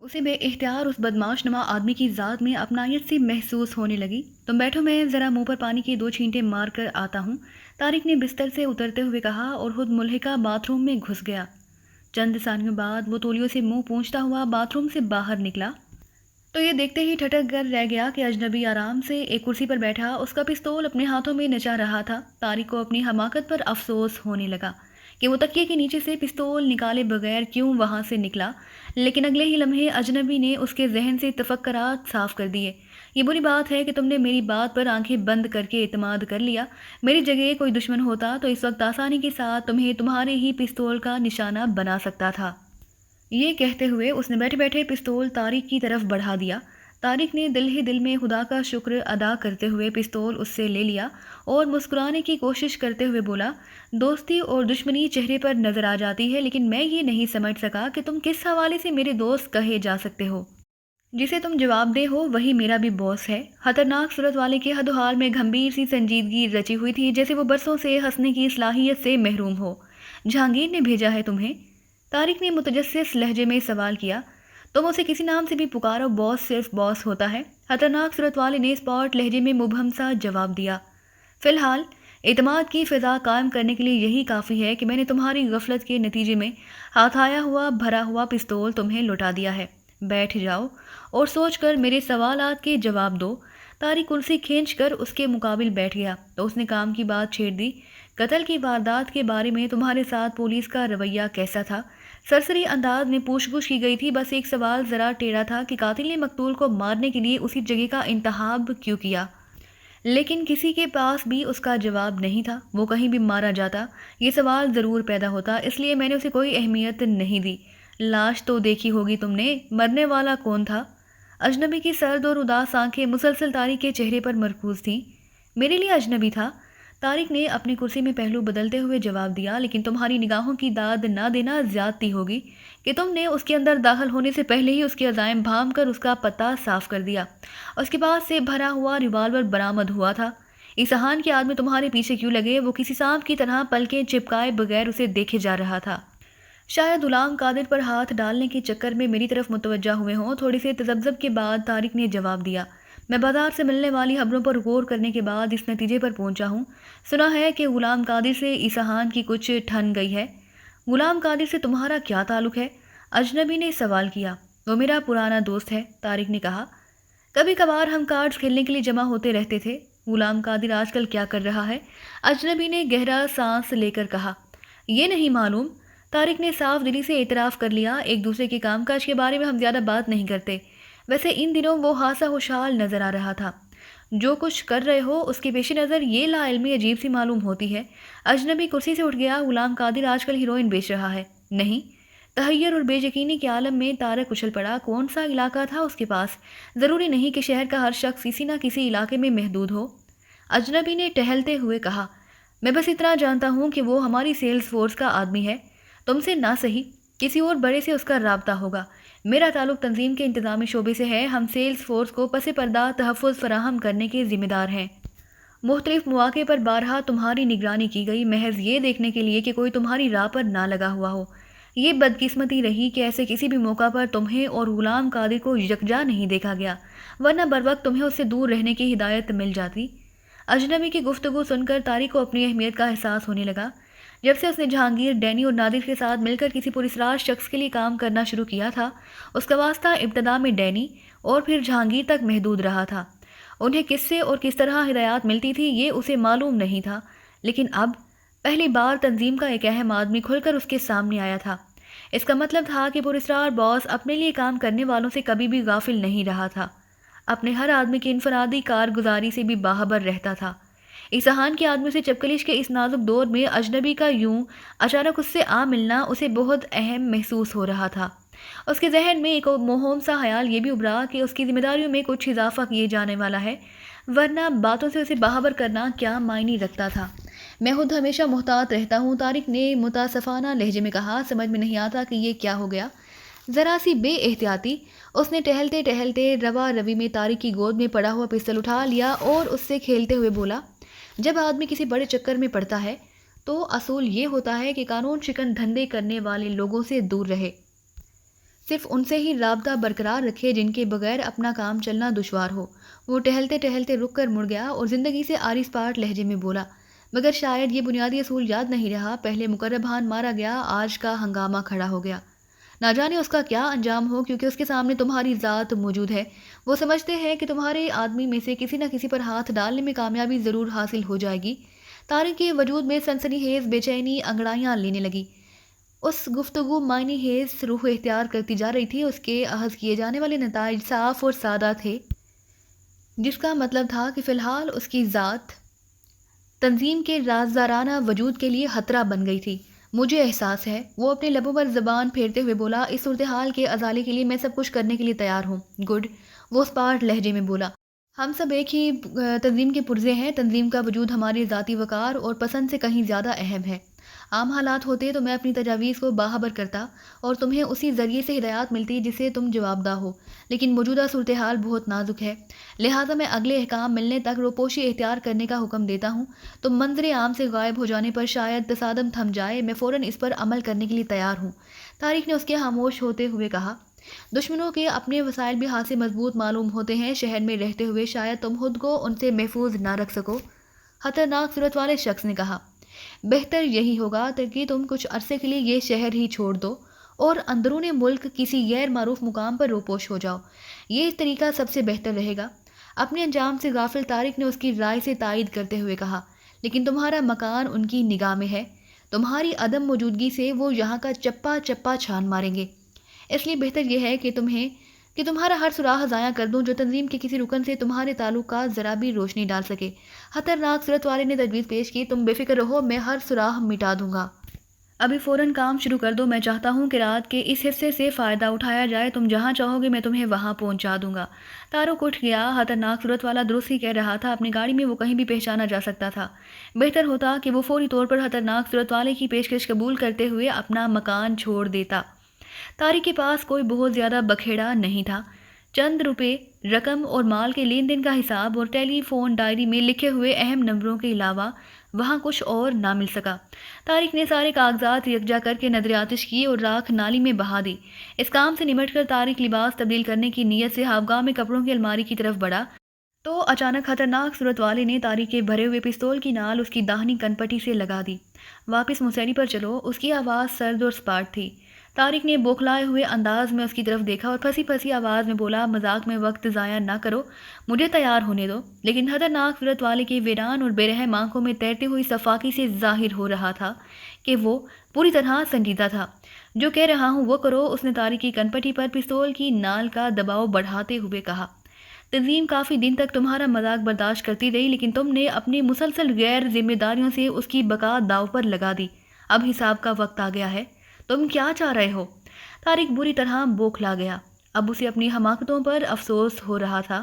اسے بے اختیار اس بدماش نما آدمی کی ذات میں اپنائیت سی محسوس ہونے لگی۔ تم بیٹھو، میں ذرا منہ پر پانی کے 2 چھینٹے مار کر آتا ہوں، طارق نے بستر سے اترتے ہوئے کہا اور خود ملحقہ باتھ روم میں گھس گیا۔ چند ثانیوں بعد وہ تولیوں سے منہ پونچھتا ہوا باتھ روم سے باہر نکلا تو یہ دیکھتے ہی ٹھٹک کر رہ گیا کہ اجنبی آرام سے ایک کرسی پر بیٹھا اس کا پستول اپنے ہاتھوں میں نچا رہا تھا۔ طارق کو اپنی حماقت پر افسوس ہونے لگا کہ وہ تکیے کے نیچے سے پستول نکالے بغیر کیوں وہاں سے نکلا، لیکن اگلے ہی لمحے اجنبی نے اس کے ذہن سے تفکرات صاف کر دیے۔ یہ بری بات ہے کہ تم نے میری بات پر آنکھیں بند کر کے اعتماد کر لیا۔ میری جگہ کوئی دشمن ہوتا تو اس وقت آسانی کے ساتھ تمہیں تمہارے ہی پستول کا نشانہ بنا سکتا تھا۔ یہ کہتے ہوئے اس نے بیٹھے بیٹھے پستول طارق کی طرف بڑھا دیا۔ طارق نے دل ہی دل میں خدا کا شکر ادا کرتے ہوئے پستول اس سے لے لیا اور مسکرانے کی کوشش کرتے ہوئے بولا، دوستی اور دشمنی چہرے پر نظر آ جاتی ہے، لیکن میں یہ نہیں سمجھ سکا کہ تم کس حوالے سے میرے دوست کہے جا سکتے ہو۔ جسے تم جواب دہ ہو وہی میرا بھی باس ہے۔ خطرناک صورت والے کے حد و حال میں گھمبیر سی سنجیدگی رچی ہوئی تھی، جیسے وہ برسوں سے ہنسنے کی صلاحیت سے محروم ہو۔ جہانگیر نے بھیجا ہے تمہیں؟ طارق نے متجسس لہجے میں سوال کیا۔ تم اسے کسی نام سے بھی پکارو، باس صرف باس ہوتا ہے، خطرناک صورت والے نے اسپاٹ لہجے میں مبہم سا جواب دیا۔ فی الحال اعتماد کی فضا قائم کرنے کے لیے یہی کافی ہے کہ میں نے تمہاری غفلت کے نتیجے میں ہاتھ آیا ہوا بھرا ہوا پستول تمہیں لوٹا دیا ہے۔ بیٹھ جاؤ اور سوچ کر میرے سوالات کے جواب دو۔ طارق کرسی کھینچ کر اس کے مقابل بیٹھ گیا تو اس نے کام کی بات چھیڑ دی۔ قتل کی واردات کے بارے میں تمہارے ساتھ پولیس کا رویہ کیسا تھا؟ سرسری انداز میں پوچھ گچھ کی گئی تھی، بس ایک سوال ذرا ٹیڑھا تھا کہ قاتل نے مقتول کو مارنے کے لیے اسی جگہ کا انتخاب کیوں کیا؟ لیکن کسی کے پاس بھی اس کا جواب نہیں تھا۔ وہ کہیں بھی مارا جاتا یہ سوال ضرور پیدا ہوتا، اس لیے میں نے اسے کوئی اہمیت نہیں دی۔ لاش تو دیکھی ہوگی تم نے، مرنے والا کون تھا؟ اجنبی کی سرد اور اداس آنکھیں مسلسل طارق کے چہرے پر مرکوز تھیں۔ میرے لیے اجنبی تھا، طارق نے اپنی کرسی میں پہلو بدلتے ہوئے جواب دیا، لیکن تمہاری نگاہوں کی داد نہ دینا زیادتی ہوگی کہ تم نے اس کے اندر داخل ہونے سے پہلے ہی اس کے عزائم بھام کر اس کا پتہ صاف کر دیا۔ اس کے پاس سے بھرا ہوا ریوالور برآمد ہوا تھا۔ اصحان کے آدمی تمہارے پیچھے کیوں لگے؟ وہ کسی سانپ کی طرح پلکیں چپکائے بغیر اسے دیکھے جا رہا تھا۔ شاید غلام قادر پر ہاتھ ڈالنے کے چکر میں میری طرف متوجہ ہوئے ہوں۔ تھوڑی سے تذبذب کے بعد طارق نے جواب دیا، میں بازار سے ملنے والی خبروں پر غور کرنے کے بعد اس نتیجے پر پہنچا ہوں۔ سنا ہے کہ غلام قادر سے اصحان کی کچھ ٹھن گئی ہے۔ غلام قادر سے تمہارا کیا تعلق ہے؟ اجنبی نے سوال کیا۔ وہ میرا پرانا دوست ہے، طارق نے کہا۔ کبھی کبھار ہم کارڈز کھیلنے کے لیے جمع ہوتے رہتے تھے۔ غلام قادر آج کل کیا کر رہا ہے؟ اجنبی نے گہرا سانس لے کر کہا۔ یہ نہیں معلوم، طارق نے صاف دلی سے اعتراف کر لیا۔ ایک دوسرے کے کام کاج کے بارے میں ہم زیادہ بات نہیں کرتے۔ ویسے ان دنوں وہ خاصا خوشحال نظر آ رہا تھا۔ جو کچھ کر رہے ہو اس کے پیش نظر یہ لا علمی عجیب سی معلوم ہوتی ہے۔ اجنبی کرسی سے اٹھ گیا۔ غلام قادر آج کل ہیروئن بیچ رہا ہے؟ نہیں۔ تحیر اور بے یقینی کے عالم میں طارق اچھل پڑا۔ کون سا علاقہ تھا اس کے پاس؟ ضروری نہیں کہ شہر کا ہر شخص کسی نہ کسی علاقے میں محدود ہو، اجنبی نے ٹہلتے ہوئے کہا۔ میں بس اتنا جانتا ہوں کہ وہ ہماری سیلز فورس کا آدمی ہے۔ تم سے نہ صحیح کسی اور بڑے سے اس کا رابطہ ہوگا۔ میرا تعلق تنظیم کے انتظامی شعبے سے ہے۔ ہم سیلز فورس کو پس پردہ تحفظ فراہم کرنے کے ذمہ دار ہیں۔ مختلف مواقع پر بارہا تمہاری نگرانی کی گئی، محض یہ دیکھنے کے لیے کہ کوئی تمہاری راہ پر نہ لگا ہوا ہو۔ یہ بدقسمتی رہی کہ ایسے کسی بھی موقع پر تمہیں اور غلام قادر کو یکجا نہیں دیکھا گیا، ورنہ بروقت تمہیں اس سے دور رہنے کی ہدایت مل جاتی۔ اجنبی کی گفتگو سن کر طارق کو اپنی اہمیت کا احساس ہونے لگا۔ جب سے اس نے جہانگیر، ڈینی اور نادر کے ساتھ مل کر کسی پراسرار شخص کے لیے کام کرنا شروع کیا تھا، اس کا واسطہ ابتدا میں ڈینی اور پھر جہانگیر تک محدود رہا تھا۔ انہیں کس سے اور کس طرح ہدایات ملتی تھی یہ اسے معلوم نہیں تھا، لیکن اب پہلی بار تنظیم کا ایک اہم آدمی کھل کر اس کے سامنے آیا تھا۔ اس کا مطلب تھا کہ پراسرار باس اپنے لیے کام کرنے والوں سے کبھی بھی غافل نہیں رہا تھا، اپنے ہر آدمی کی انفرادی کارگزاری سے بھی باخبر رہتا تھا۔ اصحان کے آدمی سے چپکلش کے اس نازک دور میں اجنبی کا یوں اچانک اس سے آ ملنا اسے بہت اہم محسوس ہو رہا تھا۔ اس کے ذہن میں ایک مہم سا خیال یہ بھی ابھرا کہ اس کی ذمہ داریوں میں کچھ اضافہ کیے جانے والا ہے، ورنہ باتوں سے اسے باخبر کرنا کیا معنی رکھتا تھا۔ میں خود ہمیشہ محتاط رہتا ہوں، طارق نے متاسفانہ لہجے میں کہا۔ سمجھ میں نہیں آتا کہ یہ کیا ہو گیا۔ ذرا سی بے احتیاطی اس نے ٹہلتے ٹہلتے روا روی میں طارق کی گود میں پڑا ہوا پستل اٹھا لیا اور اس سے کھیلتے ہوئے بولا، جب آدمی کسی بڑے چکر میں پڑتا ہے تو اصول یہ ہوتا ہے کہ قانون شکن دھندے کرنے والے لوگوں سے دور رہے۔ صرف ان سے ہی رابطہ برقرار رکھے جن کے بغیر اپنا کام چلنا دشوار ہو۔ وہ ٹہلتے ٹہلتے رک کر مڑ گیا اور زندگی سے آری سپاٹ لہجے میں بولا، مگر شاید یہ بنیادی اصول یاد نہیں رہا۔ پہلے مقربان مارا گیا، آج کا ہنگامہ کھڑا ہو گیا۔ نہ جانے اس کا کیا انجام ہو، کیونکہ اس کے سامنے تمہاری ذات موجود ہے۔ وہ سمجھتے ہیں کہ تمہارے آدمی میں سے کسی نہ کسی پر ہاتھ ڈالنے میں کامیابی ضرور حاصل ہو جائے گی۔ طارق کے وجود میں سنسنی خیز بے چینی انگڑائیاں لینے لگی۔ اس گفتگو معنی خیز روح اختیار کرتی جا رہی تھی۔ اس کے اخذ کیے جانے والے نتائج صاف اور سادہ تھے، جس کا مطلب تھا کہ فی الحال اس کی ذات تنظیم کے رازدارانہ وجود کے لیے خطرہ بن گئی تھی۔ مجھے احساس ہے، وہ اپنے لبوں پر زبان پھیرتے ہوئے بولا، اس صورتحال کے ازالے کے لیے میں سب کچھ کرنے کے لیے تیار ہوں۔ گڈ، وہ اسپاٹ لہجے میں بولا، ہم سب ایک ہی تنظیم کے پرزے ہیں۔ تنظیم کا وجود ہماری ذاتی وقار اور پسند سے کہیں زیادہ اہم ہے۔ عام حالات ہوتے تو میں اپنی تجاویز کو باخبر کرتا اور تمہیں اسی ذریعے سے ہدایات ملتی جسے تم جوابدہ ہو، لیکن موجودہ صورتحال بہت نازک ہے، لہٰذا میں اگلے احکام ملنے تک روپوشی اختیار کرنے کا حکم دیتا ہوں۔ تم منظر عام سے غائب ہو جانے پر شاید تصادم تھم جائے، میں فوراً اس پر عمل کرنے کے لیے تیار ہوں۔ طارق نے اس کے خاموش ہوتے ہوئے کہا، دشمنوں کے اپنے وسائل بھی ہاتھ سے مضبوط معلوم ہوتے ہیں۔ شہر میں رہتے ہوئے شاید تم خود کو ان سے محفوظ نہ رکھ سکو۔ خطرناک صورت والے شخص نے کہا، بہتر یہی ہوگا کہ تم کچھ عرصے کے لیے یہ شہر ہی چھوڑ دو اور اندرون ملک کسی غیر معروف مقام پر روپوش ہو جاؤ۔ یہ طریقہ سب سے بہتر رہے گا۔ اپنے انجام سے غافل طارق نے اس کی رائے سے تائید کرتے ہوئے کہا، لیکن تمہارا مکان ان کی نگاہ میں ہے۔ تمہاری عدم موجودگی سے وہ یہاں کا چپا چپا چھان ماریں گے۔ اس لیے بہتر یہ ہے کہ تمہارا ہر سراغ ضائع کر دوں جو تنظیم کے کسی رکن سے تمہارے تعلقات ذرا بھی روشنی ڈال سکے۔ خطرناک صورت والے نے تجویز پیش کی، تم بے فکر رہو، میں ہر سراغ مٹا دوں گا۔ ابھی فوراً کام شروع کر دو۔ میں چاہتا ہوں کہ رات کے اس حصے سے فائدہ اٹھایا جائے۔ تم جہاں چاہو گے میں تمہیں وہاں پہنچا دوں گا۔ طارق اٹھ گیا۔ خطرناک صورت والا درست ہی کہہ رہا تھا، اپنی گاڑی میں وہ کہیں بھی پہچانا جا سکتا تھا۔ بہتر ہوتا کہ وہ فوری طور پر خطرناک صورت والے کی پیشکش قبول کرتے ہوئے اپنا مکان چھوڑ دیتا۔ طارق کے پاس کوئی بہت زیادہ بکھیڑا نہیں تھا۔ چند روپے، رقم اور مال کے لین دین کا حساب اور ٹیلی فون ڈائری میں لکھے ہوئے اہم نمبروں کے علاوہ وہاں کچھ اور نہ مل سکا۔ طارق نے سارے کاغذات یکجا کر کے نظر آتش کی اور راکھ نالی میں بہا دی۔ اس کام سے نمٹ کر طارق لباس تبدیل کرنے کی نیت سے خوابگاہ میں کپڑوں کی الماری کی طرف بڑھا تو اچانک خطرناک صورت والے نے طارق کے بھرے ہوئے پستول کی نال اس کی داہنی کنپٹی سے لگا دی۔ واپس مسیری پر چلو۔ اس کی آواز سرد اور سپاٹ تھی۔ طارق نے بوکھلائے ہوئے انداز میں اس کی طرف دیکھا اور پھنسی پھنسی آواز میں بولا، مذاق میں وقت ضائع نہ کرو، مجھے تیار ہونے دو۔ لیکن خطرناک صورت والے کی ویران اور بے رحم آنکھوں میں تیرتی ہوئی صفاقی سے ظاہر ہو رہا تھا کہ وہ پوری طرح سنجیدہ تھا۔ جو کہہ رہا ہوں وہ کرو۔ اس نے طارق کی کنپٹی پر پستول کی نال کا دباؤ بڑھاتے ہوئے کہا، تنظیم کافی دن تک تمہارا مذاق برداشت کرتی رہی، لیکن تم نے اپنی مسلسل غیر ذمہ داریوں سے اس کی بقا داؤ پر لگا دی۔ اب حساب کا وقت آ گیا ہے۔ تم کیا چاہ رہے ہو؟ طارق بری طرح بوکھلا گیا۔ اب اسے اپنی حماقتوں پر افسوس ہو رہا تھا۔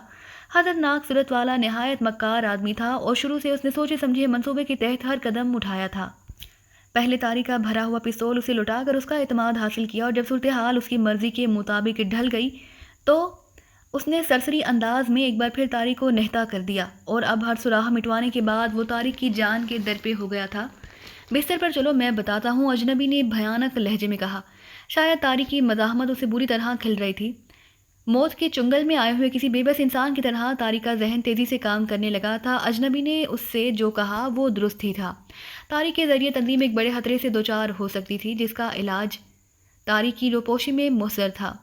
خطرناک صورت والا نہایت مکار آدمی تھا اور شروع سے اس نے سوچے سمجھے منصوبے کے تحت ہر قدم اٹھایا تھا۔ پہلے طارق کا بھرا ہوا پستول اسے لوٹا کر اس کا اعتماد حاصل کیا، اور جب صورتحال اس کی مرضی کے مطابق ڈھل گئی تو اس نے سرسری انداز میں ایک بار پھر طارق کو نہتا کر دیا، اور اب ہر سراغ مٹوانے کے بعد وہ طارق کی جان کے در پہ ہو گیا تھا۔ بستر پر چلو، میں بتاتا ہوں، اجنبی نے بھیانک لہجے میں کہا۔ شاید طارق کی مزاحمت اسے بری طرح کھل رہی تھی۔ موت کے چنگل میں آئے ہوئے کسی بے بس انسان کی طرح طارق کا ذہن تیزی سے کام کرنے لگا تھا۔ اجنبی نے اس سے جو کہا وہ درست ہی تھا۔ طارق کے ذریعے تنظیم ایک بڑے خطرے سے دوچار ہو سکتی تھی، جس کا علاج طارق کی روپوشی میں مؤثر تھا،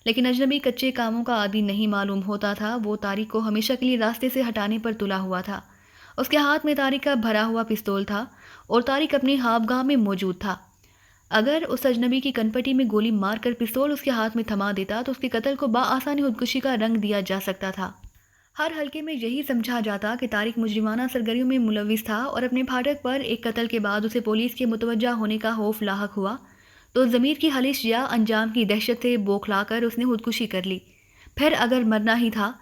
لیکن اجنبی کچے کاموں کا عادی نہیں معلوم ہوتا تھا۔ وہ طارق کو ہمیشہ کے لیے راستے سے ہٹانے پر تلا ہوا تھا۔ اس کے ہاتھ میں طارق کا بھرا ہوا پستول تھا اور طارق اپنی خوابگاہ میں موجود تھا۔ اگر اس اجنبی کی کنپٹی میں گولی مار کر پستول اس کے ہاتھ میں تھما دیتا تو اس کے قتل کو بآسانی خودکشی کا رنگ دیا جا سکتا تھا۔ ہر حلقے میں یہی سمجھا جاتا کہ طارق مجرمانہ سرگرمیوں میں ملوث تھا، اور اپنے پھاٹک پر ایک قتل کے بعد اسے پولیس کے متوجہ ہونے کا خوف لاحق ہوا تو ضمیر کی خلش یا انجام کی دہشت سے بوکھلا کر اس نے خودکشی کر لی۔ پھر اگر مرنا ہی تھا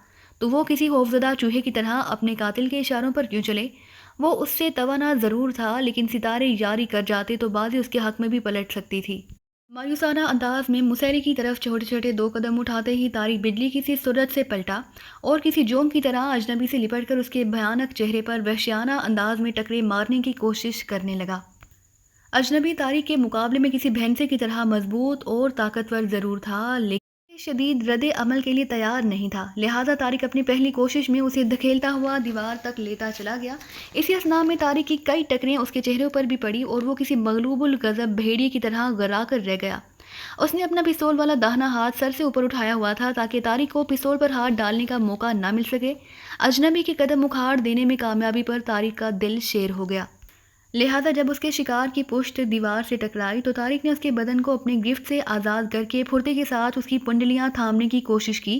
تو وہ کسی خوفزدہ چوہے کی طرح اپنے قاتل کے اشاروں پر کیوں چلے؟ وہ اس سے توانا ضرور تھا، لیکن ستارے یاری کر جاتے تو بازی اس کے حق میں بھی پلٹ سکتی تھی۔ مایوسانہ انداز میں مسیری کی طرف چھوٹے چھوٹے 2 قدم اٹھاتے ہی طارق بجلی کی سی سرعت سے پلٹا اور کسی جوم کی طرح اجنبی سے لپٹ کر اس کے بھیانک چہرے پر وحشیانہ انداز میں ٹکرے مارنے کی کوشش کرنے لگا۔ اجنبی طارق کے مقابلے میں کسی بھینسے کی طرح مضبوط اور طاقتور ضرور تھا، لیکن شدید رد عمل کے لیے تیار نہیں تھا، لہٰذا طارق اپنی پہلی کوشش میں اسے دھکیلتا ہوا دیوار تک لیتا چلا گیا۔ اسی اثناء میں طارق کی کئی ٹکریں اس کے چہرے پر بھی پڑی اور وہ کسی مغلوب الغضب بھیڑیے کی طرح گرا کر رہ گیا۔ اس نے اپنا پستول والا داہنا ہاتھ سر سے اوپر اٹھایا ہوا تھا تاکہ طارق کو پستول پر ہاتھ ڈالنے کا موقع نہ مل سکے۔ اجنبی کے قدم اکھاڑ دینے میں کامیابی پر طارق کا دل شیر ہو گیا، لہٰذا جب اس کے شکار کی پشت دیوار سے ٹکرائی تو طارق نے اس کے بدن کو اپنے گرفت سے آزاد کر کے پھرتے کے ساتھ اس کی پنڈلیاں تھامنے کی کوشش کی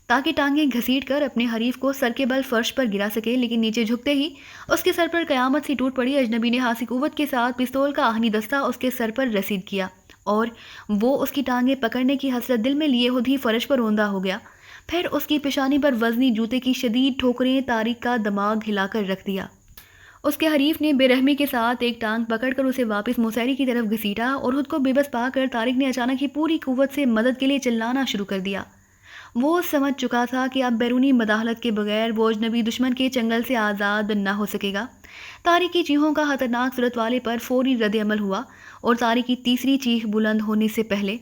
تاکہ ٹانگیں گھسیٹ کر اپنے حریف کو سر کے بل فرش پر گرا سکے، لیکن نیچے جھکتے ہی اس کے سر پر قیامت سی ٹوٹ پڑی۔ اجنبی نے ہاتھ قوت کے ساتھ پستول کا آہنی دستہ اس کے سر پر رسید کیا اور وہ اس کی ٹانگیں پکڑنے کی حسرت دل میں لیے خود ہی فرش پر اوندا ہو گیا۔ پھر اس کی پیشانی پر وزنی جوتے کی شدید ٹھوکریں طارق کا دماغ ہلا کر رکھ دیا۔ اس کے حریف نے بے رحمی کے ساتھ ایک ٹانگ پکڑ کر اسے واپس موسیری کی طرف گھسیٹا اور خود کو بے بس پا کر طارق نے اچانک ہی پوری قوت سے مدد کے لیے چلانا شروع کر دیا۔ وہ سمجھ چکا تھا کہ اب بیرونی مداخلت کے بغیر وہ اجنبی دشمن کے چنگل سے آزاد نہ ہو سکے گا۔ طارق کی چیخوں کا خطرناک صورت والے پر فوری رد عمل ہوا اور طارق کی تیسری چیخ بلند ہونے سے پہلے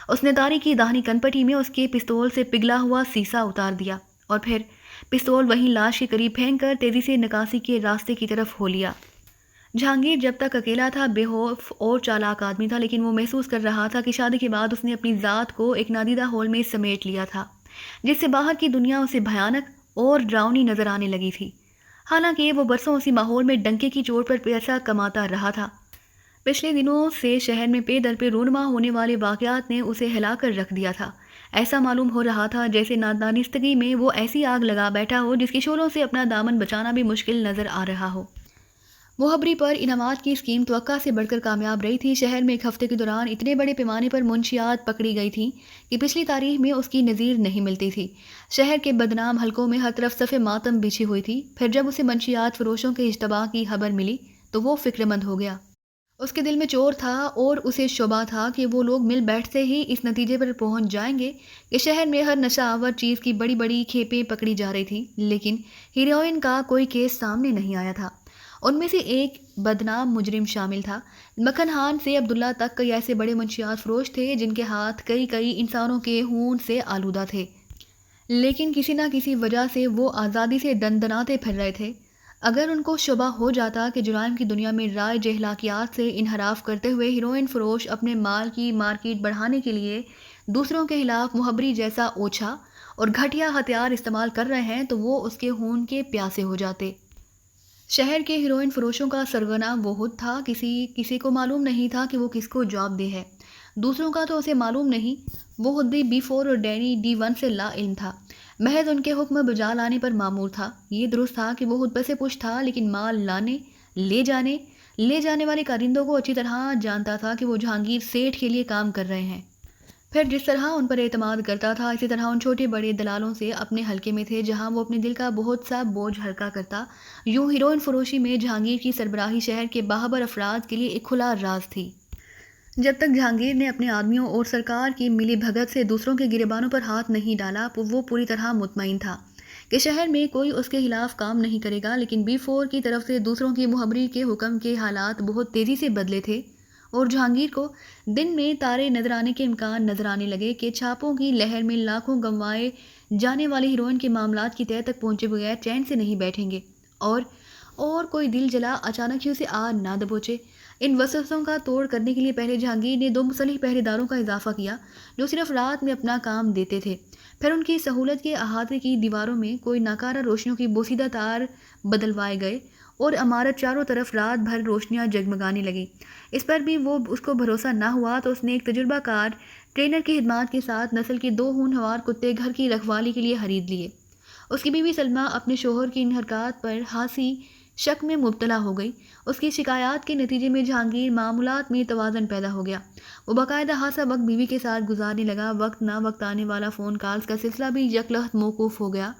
اس نے طارق کی داہنی کنپٹی میں اس کے پستول سے پگھلا ہوا سیسا اتار دیا اور پھر پستول وہیں لاش کے قریب پھینک کر تیزی سے نکاسی کے راستے کی طرف ہو لیا۔ جہانگیر جب تک اکیلا تھا بے خوف اور چالاک آدمی تھا، لیکن وہ محسوس کر رہا تھا کہ شادی کے بعد اس نے اپنی ذات کو ایک نادیدہ ہول میں سمیٹ لیا تھا جس سے باہر کی دنیا اسے بھیانک اور ڈراؤنی نظر آنے لگی تھی، حالانکہ وہ برسوں اسی ماحول میں ڈنکے کی چوٹ پر پیسہ کماتا رہا تھا۔ پچھلے دنوں سے شہر میں پے در پہ رونما ہونے والے واقعات نے اسے ہلا کر رکھ دیا تھا۔ ایسا معلوم ہو رہا تھا جیسے نادانستگی میں وہ ایسی آگ لگا بیٹھا ہو جس کی شعلوں سے اپنا دامن بچانا بھی مشکل نظر آ رہا ہو۔ مہبری پر انعامات کی اسکیم توقع سے بڑھ کر کامیاب رہی تھی۔ شہر میں ایک ہفتے کے دوران اتنے بڑے پیمانے پر منشیات پکڑی گئی تھیں کہ پچھلی تاریخ میں اس کی نظیر نہیں ملتی تھی۔ شہر کے بدنام حلقوں میں ہر طرف صف ماتم بچھی ہوئی تھی۔ پھر جب اسے منشیات فروشوں کے اشتباہ کی خبر ملی تو وہ فکر مند ہو گیا۔ اس کے دل میں چور تھا اور اسے شبہ تھا کہ وہ لوگ مل بیٹھتے ہی اس نتیجے پر پہنچ جائیں گے کہ شہر میں ہر نشہ آور چیز کی بڑی بڑی کھیپیں پکڑی جا رہی تھی، لیکن ہیروئن کا کوئی کیس سامنے نہیں آیا تھا۔ ان میں سے ایک بدنام مجرم شامل تھا۔ مکھن خان سے عبداللہ تک کئی ایسے بڑے منشیات فروش تھے جن کے ہاتھ کئی انسانوں کے خون سے آلودہ تھے، لیکن کسی نہ کسی وجہ سے وہ آزادی سے دندناتے پھر رہے تھے۔ اگر ان کو شبہ ہو جاتا کہ جرائم کی دنیا میں رائج اخلاقیات سے انحراف کرتے ہوئے ہیروئن فروش اپنے مال کی مارکیٹ بڑھانے کے لیے دوسروں کے خلاف مہبری جیسا اوچھا اور گھٹیا ہتھیار استعمال کر رہے ہیں تو وہ اس کے خون کے پیاسے ہو جاتے۔ شہر کے ہیروئن فروشوں کا سرغنہ وہ خود تھا، کسی کو معلوم نہیں تھا کہ وہ کس کو جواب دے ہے۔ دوسروں کا تو اسے معلوم نہیں، وہ خود بھی B4 اور ڈینی D1 سے لا علم تھا، محض ان کے حکم بجا لانے پر مامور تھا۔ یہ درست تھا کہ وہ خود پس پش تھا، لیکن مال لانے لے جانے والے کارندوں کو اچھی طرح جانتا تھا کہ وہ جہانگیر سیٹھ کے لیے کام کر رہے ہیں۔ پھر جس طرح ان پر اعتماد کرتا تھا اسی طرح ان چھوٹے بڑے دلالوں سے اپنے حلقے میں تھے جہاں وہ اپنے دل کا بہت سا بوجھ ہلکا کرتا۔ یوں ہیروئن فروشی میں جہانگیر کی سربراہی شہر کے باخبر افراد کے لیے ایک کھلا راز تھی۔ جب تک جہانگیر نے اپنے آدمیوں اور سرکار کی ملی بھگت سے دوسروں کے گریبانوں پر ہاتھ نہیں ڈالا وہ پوری طرح مطمئن تھا کہ شہر میں کوئی اس کے خلاف کام نہیں کرے گا، لیکن B4 کی طرف سے دوسروں کی مہبری کے حکم کے حالات بہت تیزی سے بدلے تھے اور جہانگیر کو دن میں تارے نظر آنے کے امکان نظر آنے لگے کہ چھاپوں کی لہر میں لاکھوں گنوائے جانے والے ہیروئن کے معاملات کی تہہ تک پہنچے بغیر چین سے نہیں بیٹھیں گے اور کوئی دل جلا اچانک ہی اسے آ نہ دبوچے۔ ان وسوسوں کا توڑ کرنے کے لیے پہلے جہانگیر نے 2 مسلح پہرے داروں کا اضافہ کیا جو صرف رات میں اپنا کام دیتے تھے۔ پھر ان کی سہولت کے احاطے کی دیواروں میں کوئی ناکارہ روشنیوں کی بوسیدہ تار بدلوائے گئے اور عمارت چاروں طرف رات بھر روشنیاں جگمگانے لگیں۔ اس پر بھی اس کو بھروسہ نہ ہوا تو اس نے ایک تجربہ کار ٹرینر کی خدمات کے ساتھ نسل کے 2 ہونہار کتے گھر کی رکھوالی کے لیے خرید لیے۔ اس کی بیوی سلمیٰ اپنے شوہر کی ان حرکات پر خاصی شک میں مبتلا ہو گئی۔ اس کی شکایات کے نتیجے میں جہانگیر معاملات میں توازن پیدا ہو گیا۔ وہ باقاعدہ خاصا وقت بیوی کے ساتھ گزارنے لگا۔ وقت نہ وقت آنے والا فون کالز کا سلسلہ بھی یکلخت موقوف ہو گیا،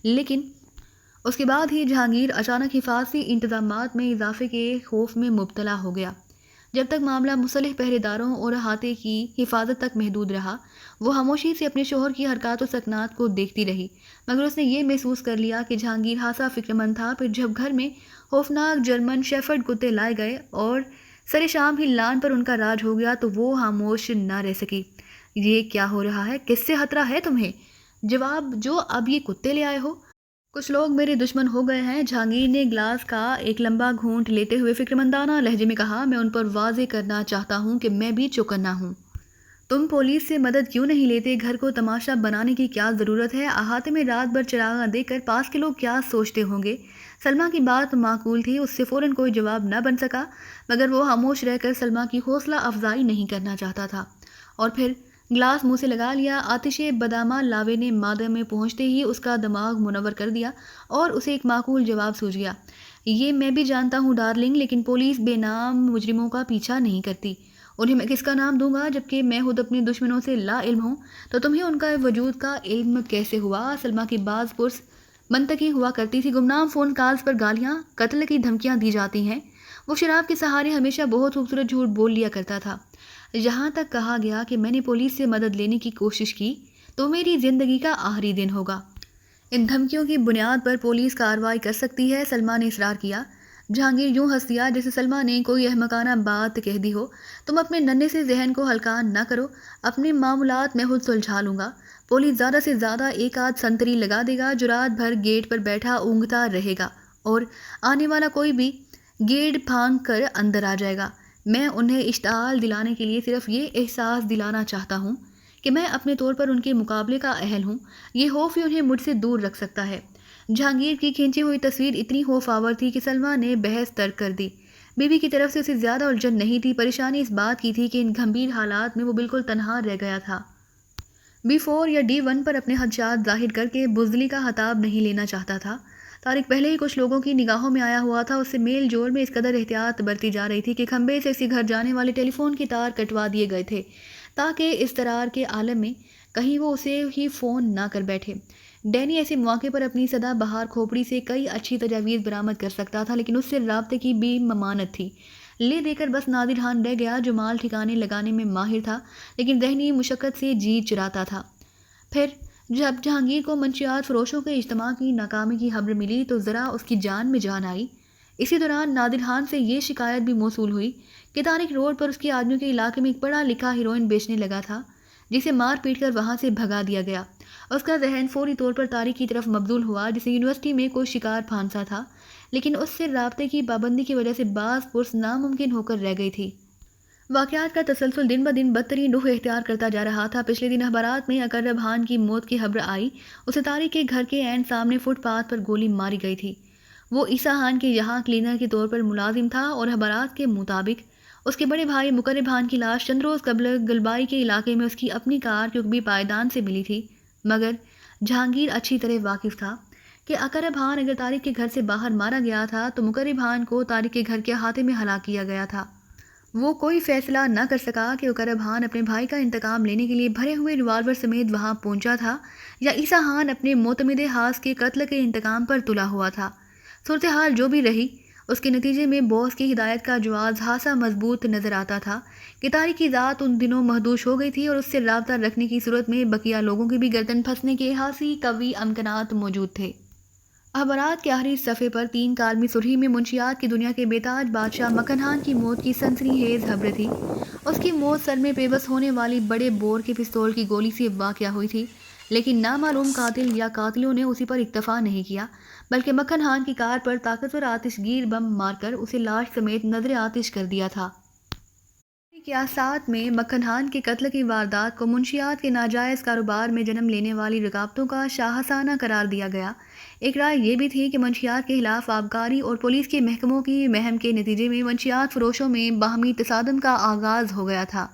لیکن اس کے بعد ہی جہانگیر اچانک حفاظتی انتظامات میں اضافے کے خوف میں مبتلا ہو گیا۔ جب تک معاملہ مسلح پہرے داروں اور احاطے کی حفاظت تک محدود رہا وہ خاموشی سے اپنے شوہر کی حرکات و سکنات کو دیکھتی رہی، مگر اس نے یہ محسوس کر لیا کہ جہانگیر خاصا فکر مند تھا۔ پھر جب گھر میں خوفناک جرمن شیفرڈ کتے لائے گئے اور سر شام ہی لان پر ان کا راج ہو گیا تو وہ خاموش نہ رہ سکی۔ یہ کیا ہو رہا ہے؟ کس سے خطرہ ہے تمہیں؟ جواب جو اب یہ کتے لے آئے ہو۔ کچھ لوگ میرے دشمن ہو گئے ہیں۔ جہانگیر نے گلاس کا ایک لمبا گھونٹ لیتے ہوئے فکرمندانہ لہجے میں کہا، میں ان پر واضح کرنا چاہتا ہوں کہ میں بھی چوکنا ہوں۔ تم پولیس سے مدد کیوں نہیں لیتے؟ گھر کو تماشا بنانے کی کیا ضرورت ہے؟ احاطے میں رات بھر چراغاں دیکھ کر پاس کے لوگ کیا سوچتے ہوں گے؟ سلمیٰ کی بات معقول تھی، اس سے فوراً کوئی جواب نہ بن سکا، مگر وہ خاموش رہ کر سلمیٰ کی حوصلہ افزائی نہیں کرنا چاہتا تھا۔ اور پھر گلاس منہ سے لگا لیا۔ آتش بدامہ لاوے نے مادہ میں پہنچتے ہی اس کا دماغ منور کر دیا اور اسے ایک معقول جواب سوجھ گیا۔ یہ میں بھی جانتا ہوں ڈارلنگ، لیکن پولیس بے نام مجرموں کا پیچھا نہیں کرتی۔ انہیں میں کس کا نام دوں گا جبکہ میں خود اپنے دشمنوں سے لا علم ہوں؟ تو تمہیں ان کا وجود کا علم کیسے ہوا؟ سلمیٰ کی باز پرس منطقی ہوا کرتی تھی۔ گمنام فون کالز پر گالیاں، قتل کی دھمکیاں دی جاتی ہیں۔ وہ شراب کے سہارے ہمیشہ بہت خوبصورت جھوٹ بول لیا کرتا تھا۔ جہاں تک کہا گیا کہ میں نے پولیس سے مدد لینے کی کوشش کی تو میری زندگی کا آخری دن ہوگا۔ ان دھمکیوں کی بنیاد پر پولیس کارروائی کر سکتی ہے، سلمیٰ نے اصرار کیا۔ جہانگیر یوں ہنس دیا جیسے سلمیٰ نے کوئی احمقانہ بات کہہ دی ہو۔ تم اپنے ننھے سے ذہن کو ہلکا نہ کرو، اپنے معاملات میں خود سلجھا لوں گا۔ پولیس زیادہ سے زیادہ ایک آدھ سنتری لگا دے گا جو رات بھر گیٹ پر بیٹھا اونگتا رہے گا اور آنے والا کوئی بھی گیٹ پھانگ کر اندر آ جائے گا۔ میں انہیں اشتعال دلانے کے لیے صرف یہ احساس دلانا چاہتا ہوں کہ میں اپنے طور پر ان کے مقابلے کا اہل ہوں۔ یہ خوف ہی انہیں مجھ سے دور رکھ سکتا ہے۔ جہانگیر کی کھینچی ہوئی تصویر اتنی خوف آور تھی کہ سلمیٰ نے بحث ترک کر دی۔ بیوی کی طرف سے اسے زیادہ الجھن نہیں تھی، پریشانی اس بات کی تھی کہ ان گھمبیر حالات میں وہ بالکل تنہا رہ گیا تھا۔ B4 یا D1 پر اپنے خدشات ظاہر کر کے بزدلی کا خطاب نہیں لینا چاہتا تھا۔ طارق پہلے ہی کچھ لوگوں کی نگاہوں میں آیا ہوا تھا، اس سے میل جول میں اس قدر احتیاط برتی جا رہی تھی کہ کھمبے سے اسی گھر جانے والے ٹیلی فون کے تار کٹوا دیے گئے تھے تاکہ اضطرار کے عالم میں کہیں وہ اسے ہی فون نہ کر بیٹھے۔ ڈینی ایسے مواقع پر اپنی سدا بہار کھوپڑی سے کئی اچھی تجاویز برآمد کر سکتا تھا، لیکن اس سے رابطے کی بھی ممانعت تھی۔ لے دے کر بس نادر خان رہ گیا جو مال ٹھکانے لگانے میں ماہر تھا لیکن ذہنی مشقت سے جی چراتا تھا۔ پھر جب جہانگیر کو منشیات فروشوں کے اجتماع کی ناکامی کی خبر ملی تو ذرا اس کی جان میں جان آئی۔ اسی دوران نادر خان سے یہ شکایت بھی موصول ہوئی کہ طارق روڈ پر اس کے آدمیوں کے علاقے میں ایک پڑھا لکھا ہیروئن بیچنے لگا تھا جسے مار پیٹ کر وہاں سے بھگا دیا گیا۔ اس کا ذہن فوری طور پر طارق کی طرف مبذول ہوا جسے یونیورسٹی میں کوئی شکار پھانسا تھا، لیکن اس سے رابطے کی پابندی کی وجہ سے باز پرس ناممکن ہو کر رہ گئی تھی۔ واقعات کا تسلسل دن بدن بدترین رخ اختیار کرتا جا رہا تھا۔ پچھلے دن اخبارات میں اقرب خان کی موت کی خبر آئی۔ اسے طارق کے گھر کے عین سامنے فٹ پاتھ پر گولی ماری گئی تھی۔ وہ عیسیٰ خان کے یہاں کلینر کے طور پر ملازم تھا اور اخبارات کے مطابق اس کے بڑے بھائی مقرب خان کی لاش چند روز قبل گلبائی کے علاقے میں اس کی اپنی کار کے عقبی پائیدان سے ملی تھی، مگر جہانگیر اچھی طرح واقف تھا کہ اقرب خان اگر طارق کے گھر سے باہر مارا گیا تھا تو مقرب خان کو طارق کے گھر کے احاطے میں ہلاک کیا گیا تھا۔ وہ کوئی فیصلہ نہ کر سکا کہ اقرب خان اپنے بھائی کا انتقام لینے کے لیے بھرے ہوئے ریوالور سمیت وہاں پہنچا تھا یا عیسیٰ خان اپنے معتمد خاص کے قتل کے انتقام پر تلا ہوا تھا۔ صورتحال جو بھی رہی، اس کے نتیجے میں باس کی ہدایت کا جواز خاصا مضبوط نظر آتا تھا کہ طارق کی ذات ان دنوں مخدوش ہو گئی تھی اور اس سے رابطہ رکھنے کی صورت میں بقیہ لوگوں کی بھی گردن پھنسنے کے خاصی قوی امکانات موجود تھے۔ اخبارات کے آخری صفحے پر 3 کالمی سرخی میں منشیات کی دنیا کے بیتاج بادشاہ مکھن خان کی موت کی سنسنی خیز خبر تھی۔ اس کی موت سر میں پیبس ہونے والی بڑے بور کے پستول کی گولی سے واقع ہوئی تھی، لیکن نامعلوم قاتل یا قاتلوں نے اسی پر اکتفا نہیں کیا بلکہ مکھن خان کی کار پر طاقتور آتش گیر بم مار کر اسے لاش سمیت نظر آتش کر دیا تھا۔ قیاسات میں مکھن خان کے قتل کی واردات کو منشیات کے ناجائز کاروبار میں جنم لینے والی رکاوٹوں کا شاہسانہ قرار دیا گیا۔ ایک رائے یہ بھی تھی کہ منشیات کے خلاف آبکاری اور پولیس کے محکموں کی مہم کے نتیجے میں منشیات فروشوں میں باہمی تصادم کا آغاز ہو گیا تھا۔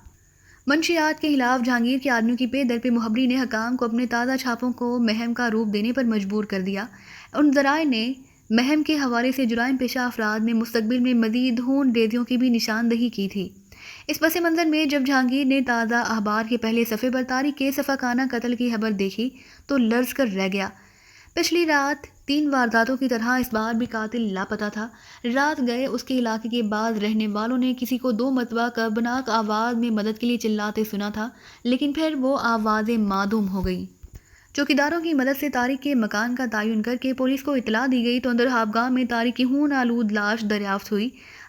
منشیات کے خلاف جہانگیر کے آدمیوں کی پے در پہ مخبری نے حکام کو اپنے تازہ چھاپوں کو مہم کا روپ دینے پر مجبور کر دیا۔ ان ذرائع نے مہم کے حوالے سے جرائم پیشہ افراد میں مستقبل میں مزید خون ریزیوں کی بھی نشاندہی کی تھی۔ اس پس منظر میں جب جہانگیر نے تازہ اخبار کے پہلے صفحے پر طارق کے صفاقانہ قتل کی خبر دیکھی تو لرز کر رہ گیا۔ پچھلی رات 3 وارداتوں کی طرح اس بار بھی قاتل لاپتہ تھا۔ رات گئے اس کے علاقے کے بعض رہنے والوں نے کسی کو 2 مرتبہ کربناک آواز میں مدد کے لیے چلاتے سنا تھا، لیکن پھر وہ آوازیں معدوم ہو گئیں۔ چوکیداروں کی مدد سے طارق کے مکان کا تعین کر کے پولیس کو اطلاع دی گئی تو اندر خوابگاہ میں طارق کی خون آلود لاش دریافت ہوئی۔